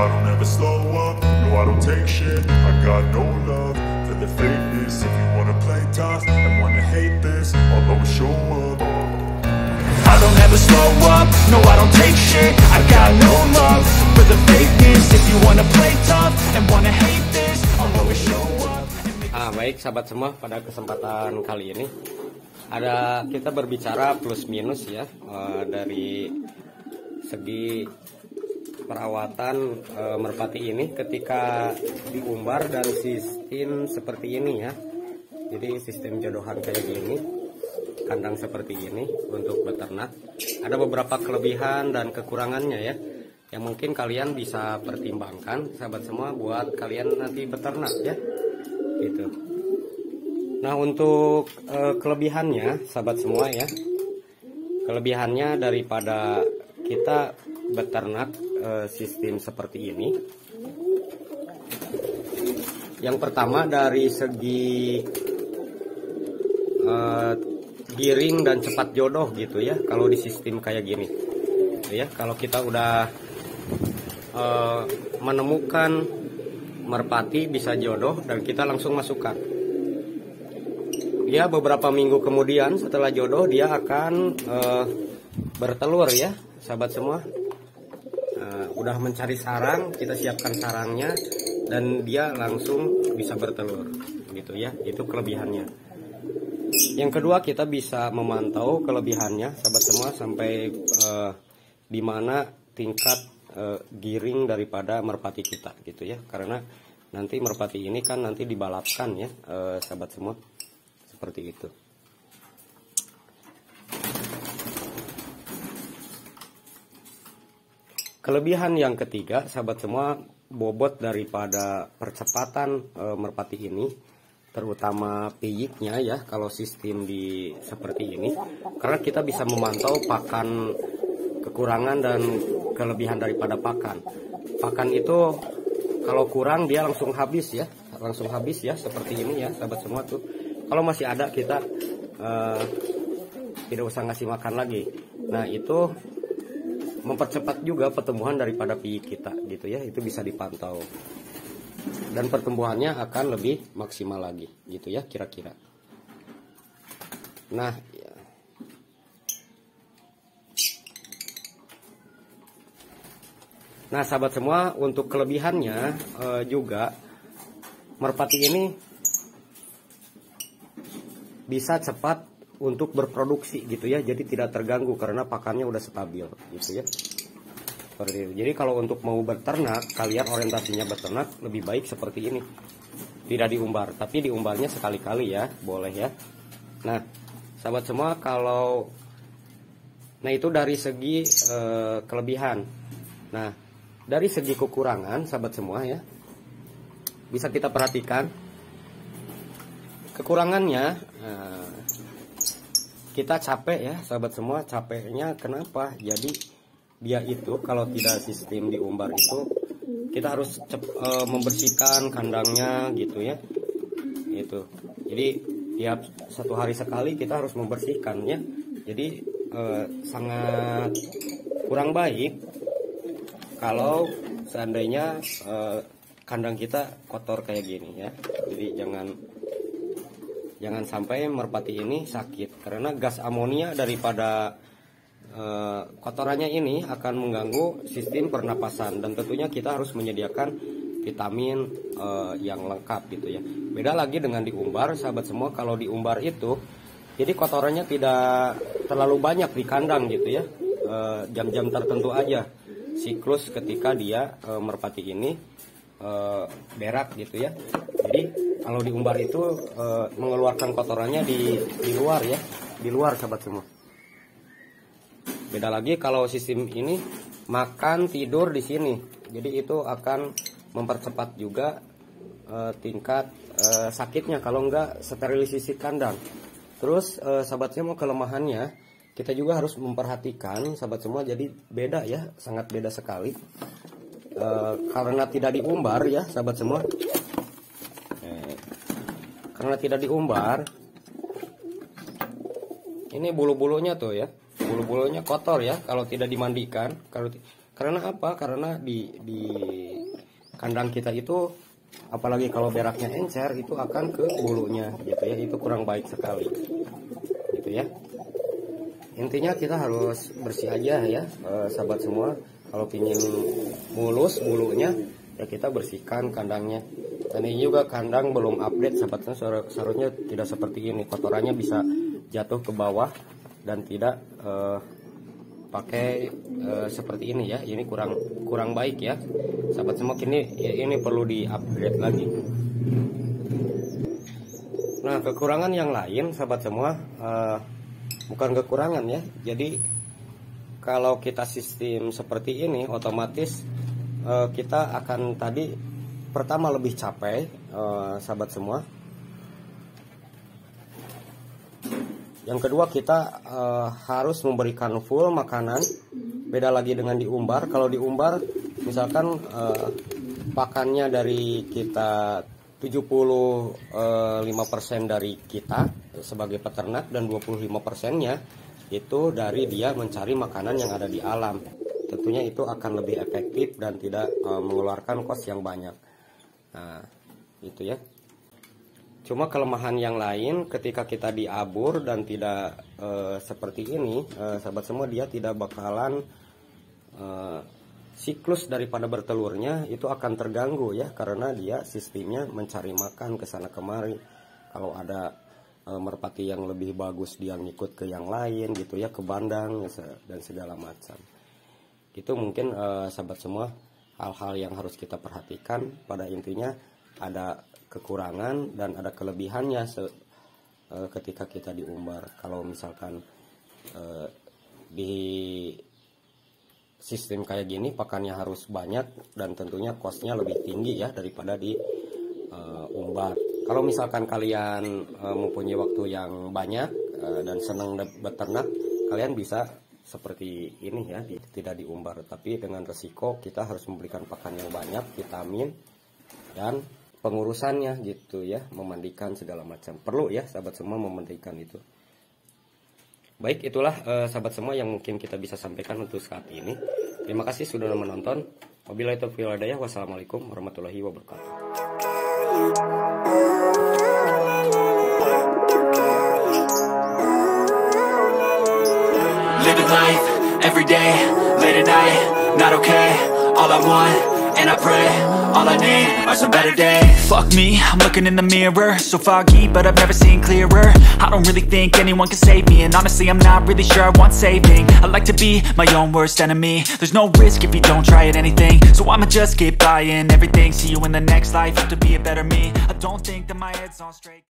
I don't ever slow up, no I don't take shit. I got no love for the fakeness. If you wanna play tough and wanna hate this, I'll always show up. I don't ever slow up, no I don't take shit. I got no love for the fakeness. If you wanna play tough and wanna hate this, I'll always show up. Baik sahabat semua, pada kesempatan kali ini kita berbicara plus minus ya, dari segi perawatan merpati ini ketika diumbar dan sistem seperti ini ya. Jadi sistem jodohan kayak gini, kandang seperti ini untuk beternak. Ada beberapa kelebihan dan kekurangannya ya, yang mungkin kalian bisa pertimbangkan sahabat semua buat kalian nanti beternak ya, gitu. Nah untuk kelebihannya sahabat semua ya, kelebihannya daripada kita beternak sistem seperti ini, yang pertama dari segi giring dan cepat jodoh gitu ya. Kalau di sistem kayak gini ya, kalau kita udah menemukan merpati bisa jodoh dan kita langsung masukkan, dia beberapa minggu kemudian setelah jodoh dia akan bertelur ya sahabat semua. Udah mencari sarang, kita siapkan sarangnya dan dia langsung bisa bertelur gitu ya. Itu kelebihannya. Yang kedua, kita bisa memantau kelebihannya sahabat semua sampai di mana tingkat giring daripada merpati kita gitu ya. Karena nanti merpati ini kan nanti dibalapkan ya sahabat semua, seperti itu. Kelebihan yang ketiga sahabat semua, bobot daripada percepatan merpati ini, terutama piyiknya ya kalau sistem di seperti ini, karena kita bisa memantau pakan, kekurangan dan kelebihan daripada pakan. Pakan itu kalau kurang dia langsung habis ya, seperti ini ya sahabat semua tuh. Kalau masih ada kita tidak usah ngasih makan lagi. Nah itu mempercepat juga pertumbuhan daripada piyik kita gitu ya. Itu bisa dipantau dan pertumbuhannya akan lebih maksimal lagi gitu ya kira-kira. Nah ya. Nah sahabat semua, untuk kelebihannya juga merpati ini bisa cepat untuk berproduksi gitu ya, jadi tidak terganggu karena pakannya udah stabil gitu ya. Seperti itu. Jadi kalau untuk mau beternak, kalian orientasinya beternak lebih baik seperti ini, tidak diumbar, tapi diumbarnya sekali-kali ya, boleh ya. Nah sahabat semua, nah itu dari segi kelebihan. Nah dari segi kekurangan sahabat semua ya, bisa kita perhatikan kekurangannya. Kita capek ya sahabat semua, capeknya kenapa? Jadi dia itu kalau tidak sistem diumbar itu kita harus membersihkan kandangnya gitu ya. Itu jadi tiap 1 hari sekali kita harus membersihkannya. Jadi sangat kurang baik kalau seandainya kandang kita kotor kayak gini ya. Jadi jangan sampai merpati ini sakit, karena gas amonia daripada kotorannya ini akan mengganggu sistem pernapasan, dan tentunya kita harus menyediakan vitamin yang lengkap gitu ya. Beda lagi dengan diumbar sahabat semua. Kalau diumbar itu jadi kotorannya tidak terlalu banyak di kandang gitu ya, jam-jam tertentu aja siklus ketika dia merpati ini berak gitu ya. Jadi kalau diumbar itu mengeluarkan kotorannya di luar ya, di luar sahabat semua. Beda lagi kalau sistem ini makan tidur di sini, jadi itu akan mempercepat juga tingkat sakitnya kalau enggak sterilisasi kandang. Terus sahabat semua, kelemahannya kita juga harus memperhatikan sahabat semua. Jadi beda ya, sangat beda sekali karena tidak diumbar ya sahabat semua. Karena tidak diumbar, ini bulu-bulunya tuh ya, bulu-bulunya kotor ya kalau tidak dimandikan. Karena apa? Karena di kandang kita itu, apalagi kalau beraknya encer, itu akan ke bulunya gitu ya, itu kurang baik sekali gitu ya. Intinya kita harus bersih aja ya, sahabat semua. Kalau ingin mulus bulunya ya kita bersihkan kandangnya. Dan ini juga kandang belum update, sahabatnya, seharusnya tidak seperti ini, kotorannya bisa jatuh ke bawah dan tidak pakai seperti ini ya. Ini kurang baik ya, sahabat semua. Ini perlu di-upgrade lagi. Nah, kekurangan yang lain, sahabat semua, bukan kekurangan ya. Jadi kalau kita sistem seperti ini, otomatis kita akan tadi pertama lebih capek, sahabat semua. Yang kedua, kita harus memberikan full makanan. Beda lagi dengan diumbar. Kalau diumbar misalkan pakannya dari kita 75% dari kita sebagai peternak, dan 25%-nya itu dari dia mencari makanan yang ada di alam. Tentunya itu akan lebih efektif dan tidak mengeluarkan kos yang banyak. Nah, itu ya. Cuma kelemahan yang lain ketika kita diabur dan tidak seperti ini, sahabat semua, dia tidak bakalan siklus daripada bertelurnya itu akan terganggu ya, karena dia sistemnya mencari makan ke sana kemari. Kalau ada merpati yang lebih bagus, dia ngikut ke yang lain gitu ya, ke bandang dan segala macam. Itu mungkin sahabat semua hal-hal yang harus kita perhatikan. Pada intinya ada kekurangan dan ada kelebihannya ketika kita diumbar. Kalau misalkan di sistem kayak gini pakannya harus banyak dan tentunya kosnya lebih tinggi ya daripada di umbar. Kalau misalkan kalian mempunyai waktu yang banyak dan senang beternak, kalian bisa seperti ini ya, tidak diumbar. Tapi dengan resiko kita harus memberikan pakan yang banyak, vitamin, dan pengurusannya gitu ya, memandikan segala macam. Perlu ya sahabat semua memandikan itu. Baik, itulah sahabat semua yang mungkin kita bisa sampaikan untuk saat ini. Terima kasih sudah menonton. Wabillahi taufiq wal hidayah. Wassalamualaikum warahmatullahi wabarakatuh. Living life, every day, late at night, not okay. All I want, and I pray, all I need are some better days. Fuck me, I'm looking in the mirror, so foggy, but I've never seen clearer. I don't really think anyone can save me, and honestly I'm not really sure I want saving. I like to be my own worst enemy. There's no risk if you don't try at anything, so I'ma just keep buying everything. See you in the next life, have to be a better me. I don't think that my head's on straight.